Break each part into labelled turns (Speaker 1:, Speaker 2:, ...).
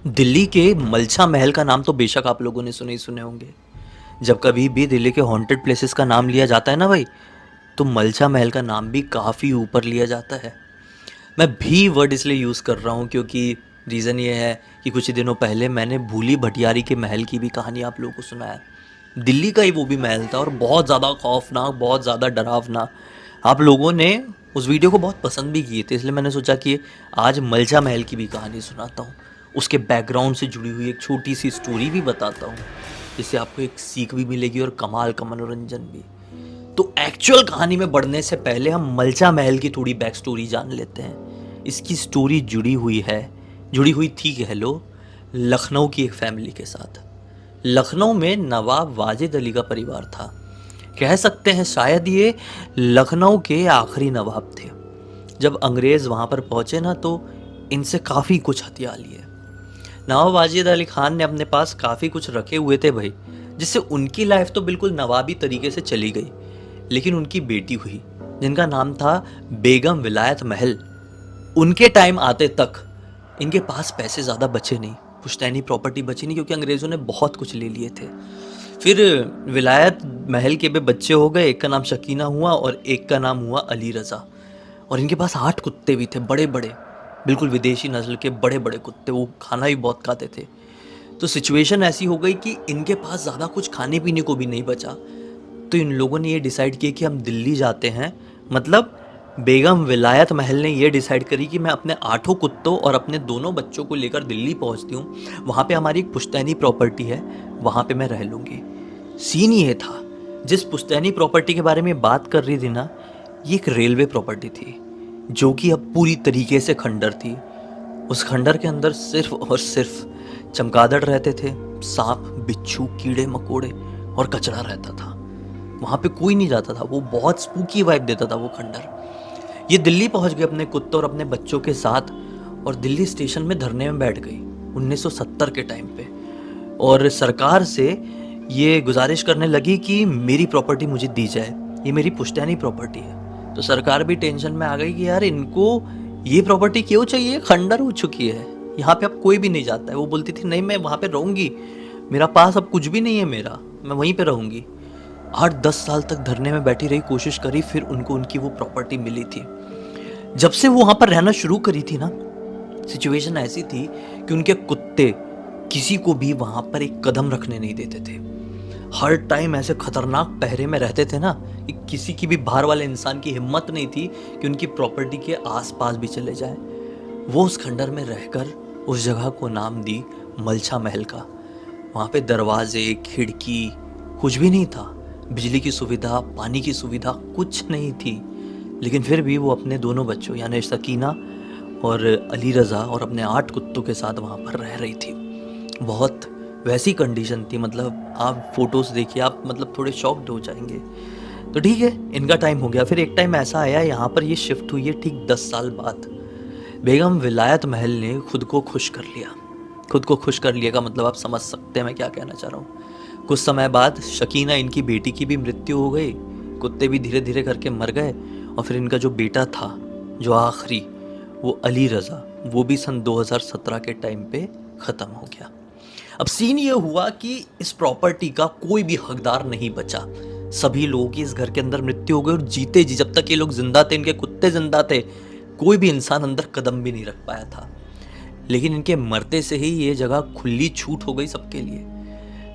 Speaker 1: दिल्ली के मलछा महल का नाम तो बेशक आप लोगों ने सुने ही सुने होंगे। जब कभी भी दिल्ली के हॉन्टेड प्लेसेस का नाम लिया जाता है ना भाई, तो मलछा महल का नाम भी काफ़ी ऊपर लिया जाता है। मैं भी वर्ड इसलिए यूज़ कर रहा हूँ क्योंकि रीज़न ये है कि कुछ ही दिनों पहले मैंने भूली भटियारी के महल की भी कहानी आप लोगों को सुनाया। दिल्ली का ही वो भी महल था और बहुत ज़्यादा खौफनाक, बहुत ज़्यादा डरावना। आप लोगों ने उस वीडियो को बहुत पसंद भी किए थे, इसलिए मैंने सोचा कि आज मलछा महल की भी कहानी सुनाता हूँ। उसके बैकग्राउंड से जुड़ी हुई एक छोटी सी स्टोरी भी बताता हूँ, जिससे आपको एक सीख भी मिलेगी और कमाल का मनोरंजन भी। तो एक्चुअल कहानी में बढ़ने से पहले हम मलछा महल की थोड़ी बैक स्टोरी जान लेते हैं। इसकी स्टोरी जुड़ी हुई थी कह लो, लखनऊ की एक फैमिली के साथ। लखनऊ में नवाब वाजिद अली का परिवार था। कह सकते हैं शायद ये लखनऊ के आखिरी नवाब थे। जब अंग्रेज़ वहाँ पर पहुँचे ना, तो इनसे काफ़ी कुछ हथिया लिए। नवाब वाजिद अली खान ने अपने पास काफ़ी कुछ रखे हुए थे भाई, जिससे उनकी लाइफ तो बिल्कुल नवाबी तरीके से चली गई। लेकिन उनकी बेटी हुई, जिनका नाम था बेगम विलायत महल। उनके टाइम आते तक इनके पास पैसे ज़्यादा बचे नहीं, पुश्तैनी प्रॉपर्टी बची नहीं, क्योंकि अंग्रेज़ों ने बहुत कुछ ले लिए थे। फिर विलायत महल के भी बच्चे हो गए। एक का नाम शकीना हुआ और एक का नाम हुआ अली रज़ा। और इनके पास 8 कुत्ते भी थे, बड़े बड़े, बिल्कुल विदेशी नस्ल के बड़े बड़े कुत्ते। वो खाना भी बहुत खाते थे। तो सिचुएशन ऐसी हो गई कि इनके पास ज़्यादा कुछ खाने पीने को भी नहीं बचा। तो इन लोगों ने ये डिसाइड किया कि हम दिल्ली जाते हैं। मतलब बेगम विलायत महल ने ये डिसाइड करी कि मैं अपने 8 कुत्तों और अपने दोनों बच्चों को लेकर दिल्ली पहुंचती हूँ। वहाँ पे हमारी एक पुश्तैनी प्रॉपर्टी है, वहाँ पे मैं रह लूँगी। सीन ये था, जिस पुश्तैनी प्रॉपर्टी के बारे में बात कर रही थी ना, ये एक रेलवे प्रॉपर्टी थी, जो कि अब पूरी तरीके से खंडर थी। उस खंडर के अंदर सिर्फ और सिर्फ चमगादड़ रहते थे, सांप, बिच्छू, कीड़े मकोड़े और कचरा रहता था। वहाँ पे कोई नहीं जाता था। वो बहुत स्पूकी वाइब देता था वो खंडर। ये दिल्ली पहुँच गए अपने कुत्तों और अपने बच्चों के साथ, और दिल्ली स्टेशन में धरने में बैठ गई 1970 के टाइम पे। और सरकार से ये गुजारिश करने लगी कि मेरी प्रॉपर्टी मुझे दी जाए, ये मेरी पुश्तैनी प्रॉपर्टी है। तो सरकार भी टेंशन में आ गई कि यार इनको ये प्रॉपर्टी क्यों चाहिए, खंडर हो चुकी है, यहाँ पे अब कोई भी नहीं जाता है। वो बोलती थी नहीं, मैं वहाँ पे रहूँगी, मेरा पास अब कुछ भी नहीं है, मेरा मैं वहीं पे रहूँगी। 8-10 साल तक धरने में बैठी रही, कोशिश करी, फिर उनको उनकी वो प्रॉपर्टी मिली थी। जब से वो वहाँ पर रहना शुरू करी थी ना, सिचुएशन ऐसी थी कि उनके कुत्ते किसी को भी वहाँ पर एक कदम रखने नहीं देते थे। हर टाइम ऐसे खतरनाक पहरे में रहते थे ना कि किसी की भी बाहर वाले इंसान की हिम्मत नहीं थी कि उनकी प्रॉपर्टी के आसपास भी चले जाए। वो उस खंडर में रहकर उस जगह को नाम दी मलछा महल का। वहाँ पे दरवाजे, खिड़की कुछ भी नहीं था, बिजली की सुविधा, पानी की सुविधा कुछ नहीं थी। लेकिन फिर भी वो अपने दोनों बच्चों यानी सकीना और अली रज़ा और अपने 8 कुत्तों के साथ वहाँ पर रह रही थी। बहुत वैसी कंडीशन थी, मतलब आप फोटोज़ देखिए, आप मतलब थोड़े शॉक्ड हो जाएंगे। तो ठीक है, इनका टाइम हो गया। फिर एक टाइम ऐसा आया, यहाँ पर ये शिफ्ट हुई है ठीक 10 साल बाद। बेगम विलायत महल ने खुद को खुश कर लिया। खुद को खुश कर लिया का मतलब आप समझ सकते हैं मैं क्या कहना चाह रहा हूँ। कुछ समय बाद शकीना, इनकी बेटी की भी मृत्यु हो गई, कुत्ते भी धीरे धीरे करके मर गए, और फिर इनका जो बेटा था, जो आखिरी, वो अली रज़ा, वो भी सन 2017 के टाइम पे ख़त्म हो गया। अब सीन ये हुआ कि इस प्रॉपर्टी का कोई भी हकदार नहीं बचा। सभी लोगों की इस घर के अंदर मृत्यु हो गई, और जीते जी, जब तक ये लोग जिंदा थे, इनके कुत्ते जिंदा थे, कोई भी इंसान अंदर कदम भी नहीं रख पाया था। लेकिन इनके मरते से ही ये जगह खुली छूट हो गई सबके लिए।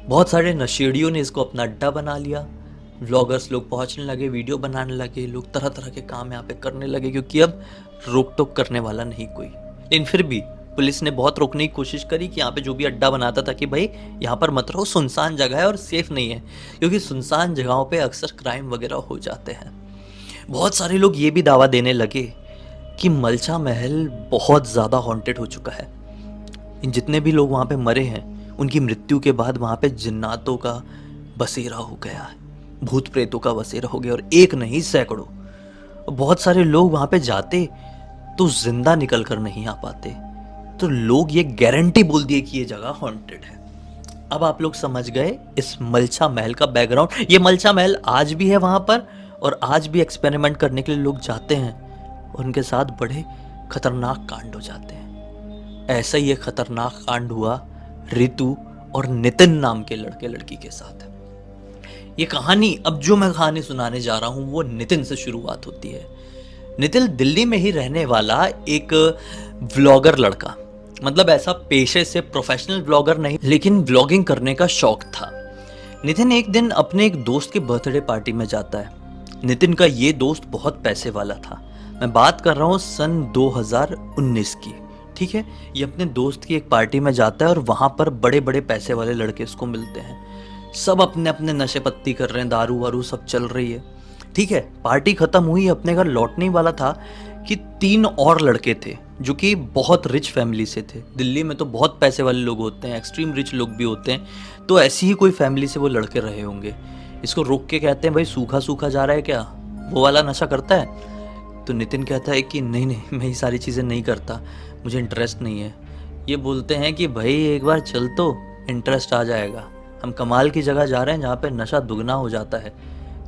Speaker 1: बहुत सारे नशेड़ियों ने इसको अपना अड्डा बना लिया। व्लॉगर्स लोग पहुंचने लगे, वीडियो बनाने लगे, लोग तरह तरह के काम यहाँ पे करने लगे, क्योंकि अब रोक टोक करने वाला नहीं कोई। लेकिन फिर भी पुलिस ने बहुत रोकने की कोशिश करी कि यहाँ पे जो भी अड्डा बनाता था कि भाई यहाँ पर मत रहो, सुनसान जगह है और सेफ नहीं है, क्योंकि सुनसान जगहों पे अक्सर क्राइम वगैरह हो जाते हैं। बहुत सारे लोग ये भी दावा देने लगे कि मलछा महल बहुत ज़्यादा हॉन्टेड हो चुका है। इन जितने भी लोग वहाँ पे मरे हैं, उनकी मृत्यु के बाद वहाँ पे जिन्नातों का बसेरा हो गया है, भूत प्रेतों का बसेरा हो गया, और एक नहीं सैकड़ों। बहुत सारे लोग वहाँ पे जाते तो जिंदा निकल कर नहीं आ पाते। तो लोग ये गारंटी बोल दिए कि ये जगह हॉन्टेड है। अब आप लोग समझ गए इस मलछा महल का बैकग्राउंड। ये मलछा महल आज भी है वहाँ पर, और आज भी एक्सपेरिमेंट करने के लिए लोग जाते हैं, और उनके साथ बड़े खतरनाक कांड हो जाते हैं। ऐसा ही एक खतरनाक कांड हुआ रितु और नितिन नाम के लड़के लड़की के साथ। ये कहानी, अब जो मैं कहानी सुनाने जा रहा हूँ वो नितिन से शुरुआत होती है। नितिन दिल्ली में ही रहने वाला एक व्लॉगर लड़का, मतलब ऐसा पेशे से प्रोफेशनल व्लॉगर नहीं, लेकिन व्लॉगिंग करने का शौक था। नितिन एक दिन अपने एक दोस्त के बर्थडे पार्टी में जाता है। नितिन का ये दोस्त बहुत पैसे वाला था। मैं बात कर रहा हूँ सन 2019 की, ठीक है। ये अपने दोस्त की एक पार्टी में जाता है और वहाँ पर बड़े बड़े पैसे वाले लड़के इसको मिलते हैं। सब अपने अपने नशे पत्ती कर रहे हैं, दारू वारू सब चल रही है, ठीक है। पार्टी खत्म हुई, अपने घर लौटने ही वाला था कि 3 और लड़के थे जो कि बहुत रिच फैमिली से थे। दिल्ली में तो बहुत पैसे वाले लोग होते हैं, एक्सट्रीम रिच लोग भी होते हैं, तो ऐसी ही कोई फैमिली से वो लड़के रहे होंगे। इसको रोक के कहते हैं, भाई सूखा सूखा जा रहा है क्या, वो वाला नशा करता है? तो नितिन कहता है कि नहीं नहीं, मैं ये सारी चीज़ें नहीं करता, मुझे इंटरेस्ट नहीं है। ये बोलते हैं कि भाई एक बार चल तो इंटरेस्ट आ जाएगा, हम कमाल की जगह जा रहे हैं जहाँ पे नशा दुगना हो जाता है।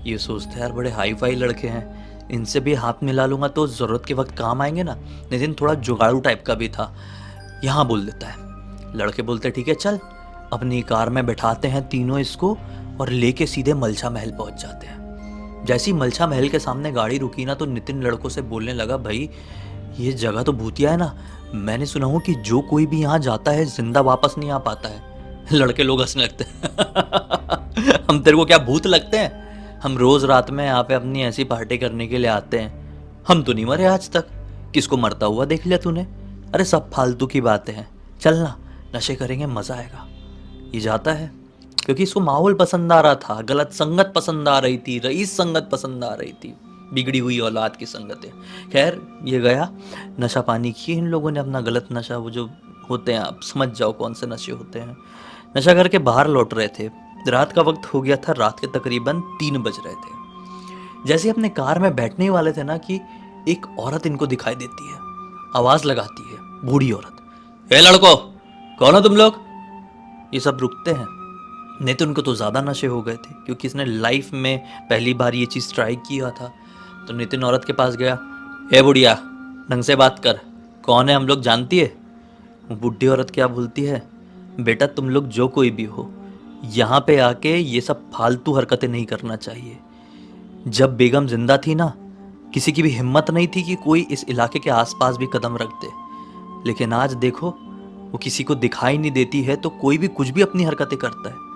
Speaker 1: ये सोचते हैं यार बड़े हाई फाई लड़के हैं, इनसे भी हाथ मिला लूँगा तो ज़रूरत के वक्त काम आएंगे ना। नितिन थोड़ा जुगाड़ू टाइप का भी था, यहाँ बोल देता है। लड़के बोलते ठीक है चल। अपनी कार में बैठाते हैं तीनों इसको और लेके सीधे मलछा महल पहुँच जाते हैं। जैसी मलछा महल के सामने गाड़ी रुकी ना, तो नितिन लड़कों से बोलने लगा, भाई ये जगह तो भूतिया है ना, मैंने सुना हूँ कि जो कोई भी यहाँ जाता है जिंदा वापस नहीं आ पाता है। लड़के लोग हंसने लगते हैं हम तेरे को क्या भूत लगते हैं? हम रोज रात में यहाँ पे अपनी ऐसी पार्टी करने के लिए आते हैं, हम तो नहीं मरे आज तक, किसको मरता हुआ देख लिया तूने? अरे सब फालतू की बातें हैं, चलना नशे करेंगे, मजा आएगा। ये जाता है क्योंकि इसको माहौल पसंद आ रहा था, गलत संगत पसंद आ रही थी, रईस संगत पसंद आ रही थी, बिगड़ी हुई औलाद की संगतें। खैर ये गया, नशा पानी किए इन लोगों ने अपना गलत नशा, वो जो होते हैं आप समझ जाओ कौन से नशे होते हैं। नशा करके बाहर लौट रहे थे, रात का वक्त हो गया था, रात के तकरीबन 3 बज रहे थे। जैसे ही अपने कार में बैठने ही वाले थे ना कि एक औरत इनको दिखाई देती है, आवाज लगाती है, बूढ़ी औरत, ए लड़को कौन हो तुम लोग? ये सब रुकते हैं। नितिन को तो ज़्यादा नशे हो गए थे क्योंकि इसने लाइफ में पहली बार ये चीज़ ट्राई किया था। तो नितिन औरत के पास गया, ए बुढ़िया ढंग से बात कर, कौन है हम लोग जानती है? वो बुढ़ी औरत क्या बोलती है, बेटा तुम लोग जो कोई भी हो, यहाँ पे आके ये सब फालतू हरकतें नहीं करना चाहिए। जब बेगम जिंदा थी ना, किसी की भी हिम्मत नहीं थी कि कोई इस इलाके के आसपास भी कदम रख दे, लेकिन आज देखो वो किसी को दिखाई नहीं देती है तो कोई भी कुछ भी अपनी हरकतें करता है।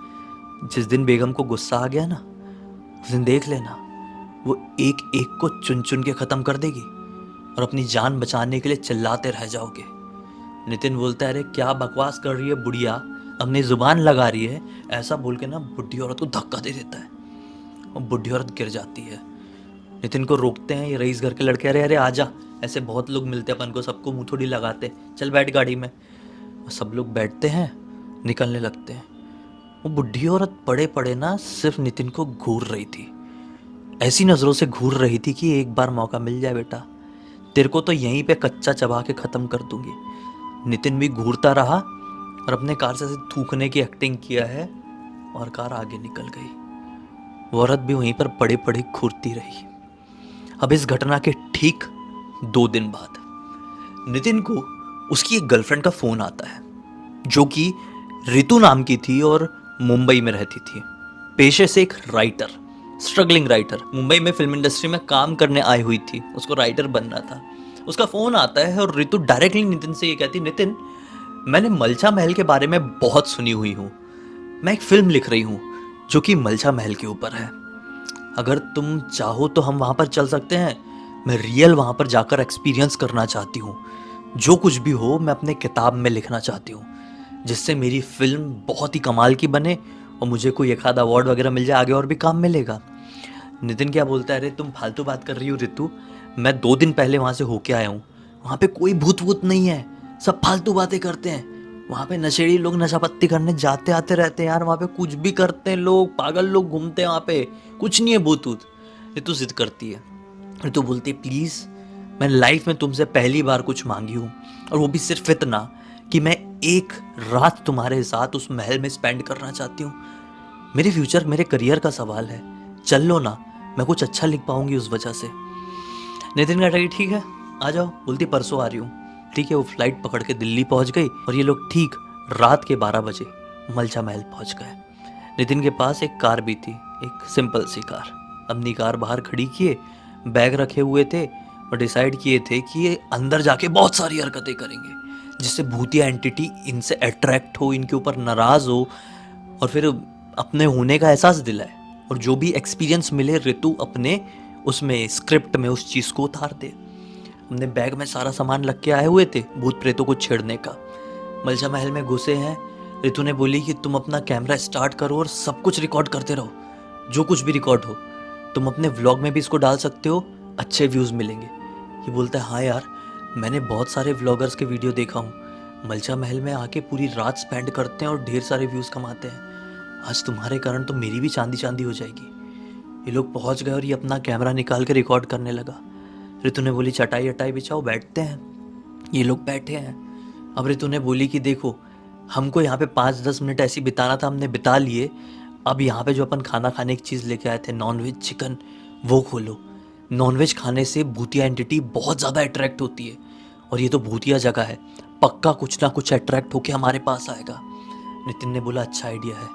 Speaker 1: जिस दिन बेगम को गुस्सा आ गया ना, उस दिन देख लेना वो एक एक को चुन चुन के ख़त्म कर देगी और अपनी जान बचाने के लिए चिल्लाते रह जाओगे। नितिन बोलता है, अरे क्या बकवास कर रही है बुढ़िया, अपनी जुबान लगा रही है। ऐसा बोल के ना बुढ़ी औरत को धक्का दे देता है और बुढ़ी औरत गिर जाती है। नितिन को रोकते हैं ये रईस घर के लड़के, अरे अरे आजा, ऐसे बहुत लोग मिलते अपन को, सबको मुंह थोड़ी लगाते, चल बैठ गाड़ी में। सब लोग बैठते हैं, निकलने लगते हैं। वो बुढ़ी औरत पड़े पड़े ना सिर्फ नितिन को घूर रही थी, ऐसी नज़रों से घूर रही थी कि एक बार मौका मिल जाए बेटा, तेरे को तो यहीं पे कच्चा चबा के ख़त्म कर दूंगी। नितिन भी घूरता रहा और अपने कार से थूकने की एक्टिंग किया है और कार आगे निकल गई। वो औरत भी वहीं पर पड़े पड़े घूरती रही। अब इस घटना के ठीक 2 दिन बाद नितिन को उसकी एक गर्लफ्रेंड का फ़ोन आता है जो कि रितु नाम की थी और मुंबई में रहती थी। पेशे से एक राइटर, स्ट्रगलिंग राइटर, मुंबई में फिल्म इंडस्ट्री में काम करने आई हुई थी, उसको राइटर बनना था। उसका फ़ोन आता है और रितु डायरेक्टली नितिन से ये कहती, नितिन मैंने मलछा महल के बारे में बहुत सुनी हुई हूँ, मैं एक फ़िल्म लिख रही हूँ जो कि मलछा महल के ऊपर है, अगर तुम चाहो तो हम वहाँ पर चल सकते हैं। मैं रियल वहाँ पर जाकर एक्सपीरियंस करना चाहती हूँ, जो कुछ भी हो मैं अपने किताब में लिखना चाहती हूँ, जिससे मेरी फिल्म बहुत ही कमाल की बने और मुझे कोई एक आध अवार्ड वगैरह मिल जाए, आगे और भी काम मिलेगा। नितिन क्या बोलता है, अरे तुम फालतू बात कर रही हो रितु, मैं 2 दिन पहले वहाँ से होके आया हूँ, वहाँ पे कोई भूत वूत नहीं है, सब फालतू बातें करते हैं। वहाँ पे नशेड़ी लोग नशा पत्ती करने जाते आते रहते हैं यार, वहाँ पे कुछ भी करते हैं लोग, पागल लोग घूमते हैं वहाँ पे, कुछ नहीं है भूत वूत। रितु जिद करती है, रितु बोलती है प्लीज़ मैं लाइफ में तुमसे पहली बार कुछ मांगी हूँ, और वो भी सिर्फ इतना कि मैं एक रात तुम्हारे साथ उस महल में स्पेंड करना चाहती हूँ। मेरे फ्यूचर, मेरे करियर का सवाल है, चल लो ना, मैं कुछ अच्छा लिख पाऊंगी उस वजह से। नितिन कहता है ठीक है आ जाओ, बोलती परसों आ रही हूँ। ठीक है, वो फ्लाइट पकड़ के दिल्ली पहुंच गई और ये लोग ठीक रात के 12 बजे मलछा महल पहुंच गए। नितिन के पास एक कार भी थी, एक सिंपल सी कार। अपनी कार बाहर खड़ी किए, बैग रखे हुए थे और डिसाइड किए थे कि ये अंदर जाके बहुत सारी हरकतें करेंगे जिससे भूतिया एंटिटी इनसे अट्रैक्ट हो, इनके ऊपर नाराज हो और फिर अपने होने का एहसास दिलाए। और जो भी एक्सपीरियंस मिले ऋतु अपने उसमें स्क्रिप्ट में उस चीज़ को उतार दे। हमने बैग में सारा सामान रख के आए हुए थे भूत प्रेतों को छेड़ने का। मलछा महल में घुसे हैं। ऋतु ने बोली कि तुम अपना कैमरा स्टार्ट करो और सब कुछ रिकॉर्ड करते रहो, जो कुछ भी रिकॉर्ड हो। तुम अपने व्लॉग में भी इसको डाल सकते हो, अच्छे व्यूज़ मिलेंगे। ये बोलता है हाँ यार, मैंने बहुत सारे व्लॉगर्स के वीडियो देखा हूँ, मलछा महल में आके पूरी रात स्पेंड करते हैं और ढेर सारे व्यूज़ कमाते हैं। आज तुम्हारे कारण तो मेरी भी चांदी चांदी हो जाएगी। ये लोग पहुँच गए और ये अपना कैमरा निकाल के रिकॉर्ड करने लगा। ऋतु ने बोली चटाई अटाई बिछाओ, बैठते हैं। ये लोग बैठे हैं। अब ऋतु ने बोली कि देखो, हमको यहाँ पे 5-10 मिनट ऐसे बिताना था, हमने बिता लिए। अब यहाँ पे जो अपन खाना खाने की चीज़ लेके आए थे, नॉनवेज चिकन, वो खोलो। नॉनवेज खाने से भूतिया एंटिटी बहुत ज़्यादा अट्रैक्ट होती है और ये तो भूतिया जगह है, पक्का कुछ ना कुछ अट्रैक्ट होके हमारे पास आएगा। नितिन ने बोला अच्छा आइडिया है,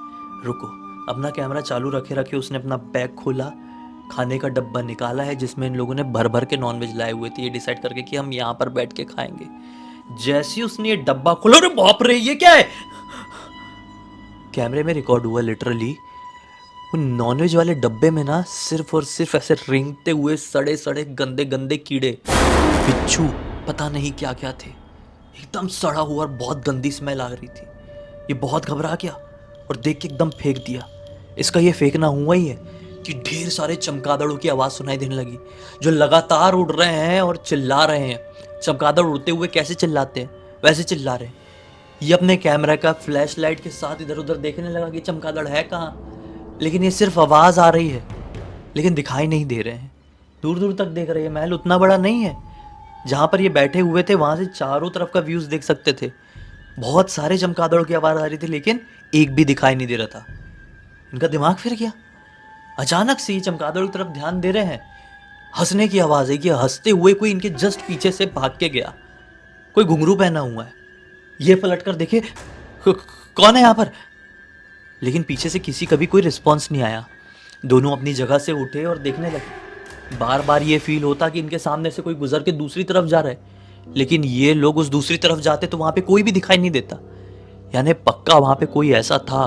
Speaker 1: रुको। अपना कैमरा चालू रखे रखे उसने अपना बैग खोला, खाने का डब्बा निकाला है जिसमें इन लोगों ने भर भर के नॉनवेज लाए हुए थे, ये डिसाइड करके कि हम यहाँ पर बैठ के खाएंगे। जैसे ही उसने ये डब्बा खोला, अरे बाप रे ये क्या है, कैमरे में रिकॉर्ड हुआ लिटरली। वो नॉनवेज वाले डब्बे में ना सिर्फ और सिर्फ ऐसे रेंगते हुए सड़े सड़े गंदे गंदे कीड़े, बिच्छू, पता नहीं क्या क्या थे। एकदम सड़ा हुआ और बहुत गंदी स्मेल आ रही थी। ये बहुत घबरा गया और देख के एकदम फेंक दिया। इसका ये फेंकना हुआ ही है कि ढेर सारे चमगादड़ों की आवाज़ सुनाई देने लगी जो लगातार उड़ रहे हैं और चिल्ला रहे हैं। चमगादड़ उड़ते हुए कैसे चिल्लाते हैं वैसे चिल्ला रहे हैं। ये अपने कैमरा का फ्लैश लाइट के साथ इधर उधर देखने लगा कि चमगादड़ है कहाँ, लेकिन ये सिर्फ आवाज़ आ रही है, लेकिन दिखाई नहीं दे रहे हैं। दूर दूर तक देख रहे हैं। महल उतना बड़ा नहीं है, जहाँ पर ये बैठे हुए थे वहाँ से चारों तरफ का व्यूज़ देख सकते थे। बहुत सारे चमगादड़ों की आवाज़ आ रही थी लेकिन एक भी दिखाई नहीं दे रहा था। इनका दिमाग फिर गया। अचानक से ये चमगादड़ों की तरफ ध्यान दे रहे हैं, हंसने की आवाज़ है कि हंसते हुए कोई इनके जस्ट पीछे से भाग के गया। कोई घुंघरू पहना हुआ है। ये पलट कर देखे कौन है यहाँ पर, लेकिन पीछे से किसी का भी कोई रिस्पॉन्स नहीं आया। दोनों अपनी जगह से उठे और देखने लगे। बार बार ये फील होता कि इनके सामने से कोई गुजर के दूसरी तरफ जा रहा है, लेकिन ये लोग उस दूसरी तरफ जाते तो वहाँ पे कोई भी दिखाई नहीं देता। यानी पक्का वहाँ पे कोई ऐसा था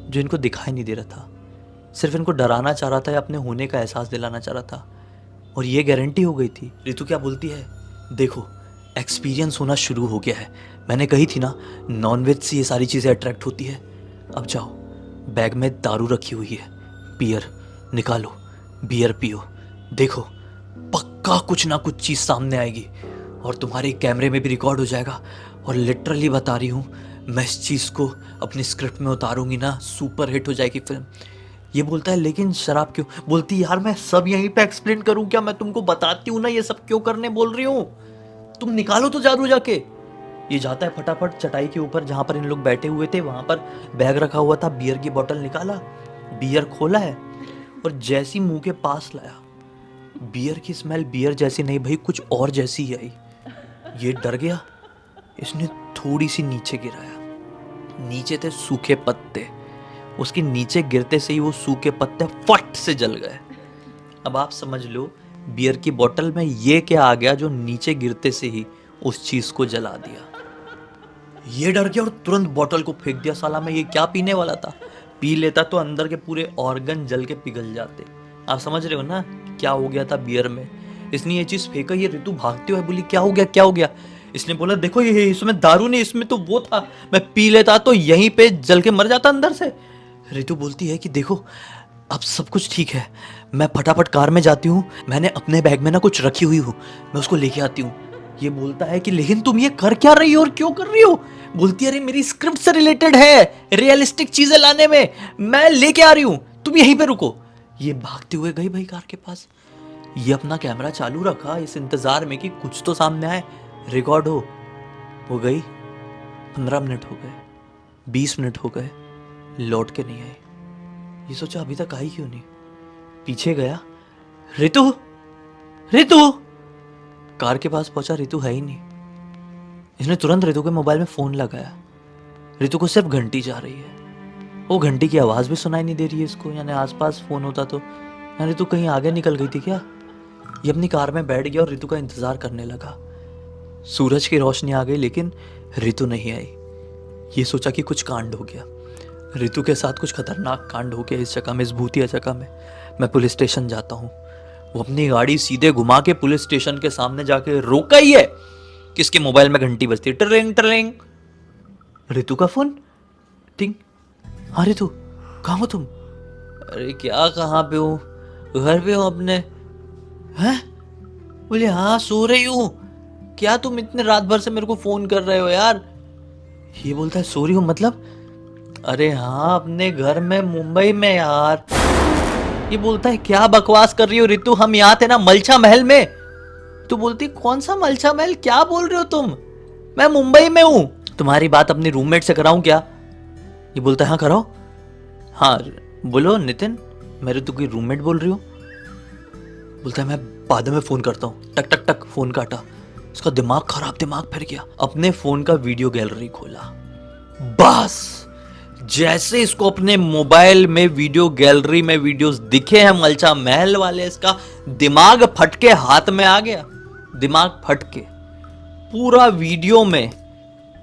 Speaker 1: जो इनको दिखाई नहीं दे रहा था, सिर्फ इनको डराना चाह रहा था या अपने होने का एहसास दिलाना चाह रहा था। और ये गारंटी हो गई थी। ऋतु क्या बोलती है, देखो एक्सपीरियंस होना शुरू हो गया है। मैंने कही थी ना, नॉनवेज से ये सारी चीज़ें अट्रैक्ट होती है। अब जाओ, बैग में दारू रखी हुई है, बियर निकालो, बियर पियो। देखो पक्का कुछ ना कुछ चीज़ सामने आएगी और तुम्हारे कैमरे में भी रिकॉर्ड हो जाएगा। और लिटरली बता रही हूँ, मैं इस चीज़ को अपनी स्क्रिप्ट में उतारूंगी ना, सुपर हिट हो जाएगी फिल्म। ये बोलता है लेकिन शराब क्यों? बोलती यार मैं सब यहीं पे एक्सप्लेन करूँ क्या, मैं तुमको बताती हूँ ना ये सब क्यों करने बोल रही हूँ, तुम निकालो तो जादू जाके। ये जाता है फटाफट चटाई के ऊपर जहाँ पर इन लोग बैठे हुए थे, वहाँ पर बैग रखा हुआ था, बियर की बोतल निकाला, बियर खोला है और जैसी मुंह के पास लाया, बियर की स्मेल बियर जैसी नहीं भाई, कुछ और जैसी ही आई। ये डर गया, इसने थोड़ी सी नीचे गिराया। नीचे थे सूखे पत्ते, उसके नीचे गिरते से ही वो सूखे पत्ते फट से जल गए। अब आप समझ लो बियर की बोतल में ये क्या आ गया जो नीचे गिरते से ही उस चीज को जला दिया। ये डर गया और तुरंत बोतल को फेंक दिया। साला मैं ये क्या पीने वाला था, पी लेता तो अंदर के पूरे ऑर्गन जल के पिघल जाते। आप समझ रहे हो ना क्या हो गया था बियर में। इसने ये चीज फेंका। ये ऋतु भागते हुए बोली क्या हो गया क्या हो गया। इसने बोला देखो ये इसमें दारू नहीं, इसमें तो वो था, मैं पी लेता तो यहीं पे जल के मर जाता अंदर से। ऋतु बोलती है कि देखो अब सब कुछ ठीक है, मैं फटाफट कार में जाती हूँ, मैंने अपने बैग में ना कुछ रखी हुई हूँ, मैं उसको लेके आती हूँ। ये बोलता है कि लेकिन तुम ये कर क्या रही हो और क्यों कर रही हो। बोलती है अरे मेरी स्क्रिप्ट से रिलेटेड है, रियलिस्टिक चीजें लाने में, मैं लेके आ रही हूँ, तुम यहीं पे रुको। ये भागते हुए गई भाई कार के पास। ये अपना कैमरा चालू रखा इस इंतजार में कि कुछ तो सामने आए, रिकॉर्ड हो गई। 15 मिनट हो गए, 20 मिनट हो गए, लौट के नहीं आई। ये सोचा अभी तक आई क्यों नहीं। पीछे गया, ऋतु ऋतु। कार के पास पहुंचा, ऋतु है ही नहीं। इसने तुरंत रितु के मोबाइल में फ़ोन लगाया। रितु को सिर्फ घंटी जा रही है, वो घंटी की आवाज़ भी सुनाई नहीं दे रही है इसको, यानी आसपास फ़ोन होता तो। यानी रितु कहीं आगे निकल गई थी क्या? ये अपनी कार में बैठ गया और रितु का इंतज़ार करने लगा। सूरज की रोशनी आ गई लेकिन रितु नहीं आई। ये सोचा कि कुछ कांड हो गया, रितु के साथ कुछ खतरनाक कांड हो गया इस जगह में, इस भूतिया जगह में। मैं पुलिस स्टेशन जाता हूँ। वो अपनी गाड़ी सीधे घुमा के पुलिस स्टेशन के सामने जाके रोका ही है, किसके मोबाइल में घंटी बजती है, टरिंग टरिंग। रितु का फोन, टिंग। हाँ रितु, कहाँ हो तुम? अरे क्या, कहाँ पे हो? घर पे हो अपने? हैं? बोले हाँ सो रही हूँ। क्या तुम इतने रात भर से मेरे को फोन कर रहे हो यार? ये बोलता है सो रही हूँ मतलब? अरे हाँ अपने घर में मुंबई में यार। ये बोलता है क्या बकवास कर रही हो रितु, हम यहाँ थे ना मलछा महल में। तू बोलती कौन सा मलछा महल, क्या बोल रहे हो तुम? मैं मुंबई में हूँ। तुम्हारी बात अपनी रूममेट से कराऊं क्या? ये बोलता है हाँ कराओ। हाँ बोलो नितिन, मैं रितु की रूममेट बोल रही हूँ। बोलता है मैं बाद में फोन करता हूँ। टक टक टक फोन काटा। उसका दिमाग खराब, दिमाग फिर गया। अपने फोन का वीडियो गैलरी खोला। बस जैसे इसको अपने मोबाइल में वीडियो गैलरी में वीडियोस दिखे हैं मलछा महल वाले, इसका दिमाग फटके हाथ में आ गया। दिमाग फटके पूरा वीडियो में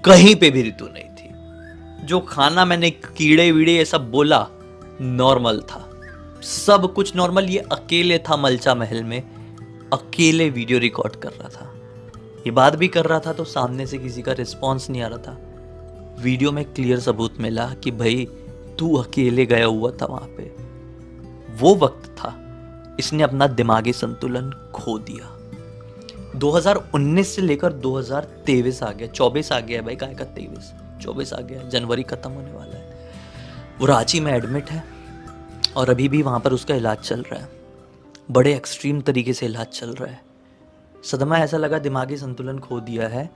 Speaker 1: कहीं पे भी रितु नहीं थी। जो खाना मैंने कीड़े वीड़े ये सब बोला नॉर्मल था, सब कुछ नॉर्मल। ये अकेले था मलछा महल में, अकेले वीडियो रिकॉर्ड कर रहा था। ये बात भी कर रहा था तो सामने से किसी का रिस्पॉन्स नहीं आ रहा था। वीडियो में क्लियर सबूत मिला कि भाई तू अकेले गया हुआ था वहां पे। वो वक्त था इसने अपना दिमागी संतुलन खो दिया। 2019 से लेकर 2023 आ गया, 24 आ गया भाई, काय का 23, 24 आ गया, जनवरी खत्म होने वाला है। वो रांची में एडमिट है और अभी भी वहां पर उसका इलाज चल रहा है। बड़े एक्सट्रीम तरीके से इलाज चल रहा है। सदमा ऐसा लगा दिमागी संतुलन खो दिया है,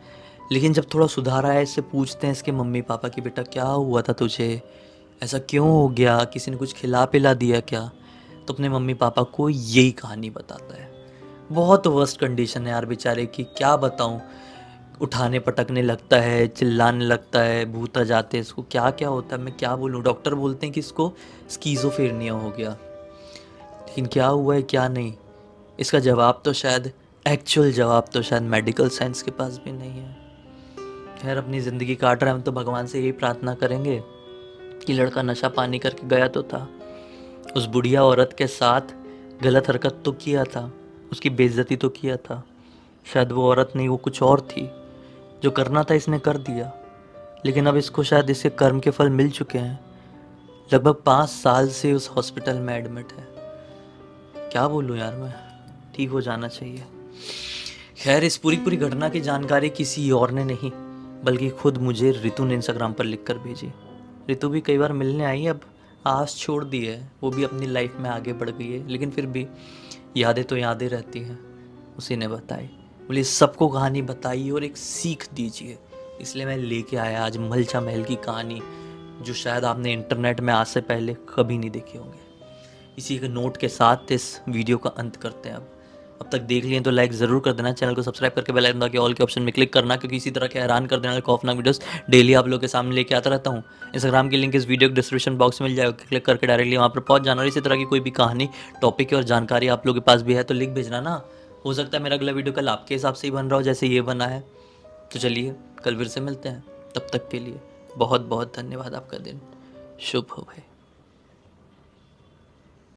Speaker 1: लेकिन जब थोड़ा सुधार आया, इससे पूछते हैं इसके मम्मी पापा की बेटा क्या हुआ था तुझे, ऐसा क्यों हो गया, किसी ने कुछ खिला पिला दिया क्या? तो अपने मम्मी पापा को यही कहानी बताता है। बहुत वर्स्ट कंडीशन है यार बेचारे की, क्या बताऊं। उठाने पटकने लगता है, चिल्लाने लगता है, भूत आ जाते हैं इसको, क्या क्या होता है मैं क्या बोलूं। डॉक्टर बोलते हैं कि इसको स्कीज़ोफ्रेनिया हो गया, लेकिन क्या हुआ है क्या नहीं, इसका जवाब तो शायद, एक्चुअल जवाब तो शायद मेडिकल साइंस के पास भी नहीं है। खैर अपनी ज़िंदगी काट रहे हैं, हम तो भगवान से यही प्रार्थना करेंगे कि लड़का नशा पानी करके गया तो था, उस बुढ़िया औरत के साथ गलत हरकत तो किया था, उसकी बेइज्जती तो किया था। शायद वो औरत नहीं, वो कुछ और थी। जो करना था इसने कर दिया, लेकिन अब इसको शायद इसके कर्म के फल मिल चुके हैं। लगभग 5 साल से उस हॉस्पिटल में एडमिट है। क्या बोलूँ यार मैं, ठीक हो जाना चाहिए। खैर इस पूरी पूरी घटना की जानकारी किसी और ने नहीं, बल्कि खुद मुझे रितु ने इंस्टाग्राम पर लिख कर भेजी। रितु भी कई बार मिलने आई, अब आस छोड़ दी है, वो भी अपनी लाइफ में आगे बढ़ गई है, लेकिन फिर भी यादें तो यादें रहती हैं। उसी ने बताई, बोले सबको कहानी बताइए और एक सीख दीजिए, इसलिए मैं लेके आया आज मलछा महल की कहानी, जो शायद आपने इंटरनेट में आज से पहले कभी नहीं देखे होंगे। इसी के नोट के साथ इस वीडियो का अंत करते हैं। अब तक देख लिए तो लाइक ज़रूर कर देना, चैनल को सब्सक्राइब करके बेल आइकन दबा के ऑल के ऑप्शन में क्लिक करना, क्योंकि इसी तरह के हैरान कर देने वाले खौफनाक वीडियोस डेली आप लोगों के सामने लेके आता रहता हूँ। इंस्टाग्राम की लिंक इस वीडियो के डिस्क्रिप्शन बॉक्स में मिल जाएगा, क्लिक करके डायरेक्टली वहाँ पर पहुँच जाना। और इसी तरह की कोई भी कहानी, टॉपिक और जानकारी आप लोगों के पास भी है तो लिख भेजना ना, हो सकता है मेरा अगला वीडियो कल आपके हिसाब से ही बन रहा हो जैसे ये बना है। तो चलिए कल फिर से मिलते हैं, तब तक के लिए बहुत बहुत धन्यवाद। आपका दिन शुभ हो भाई।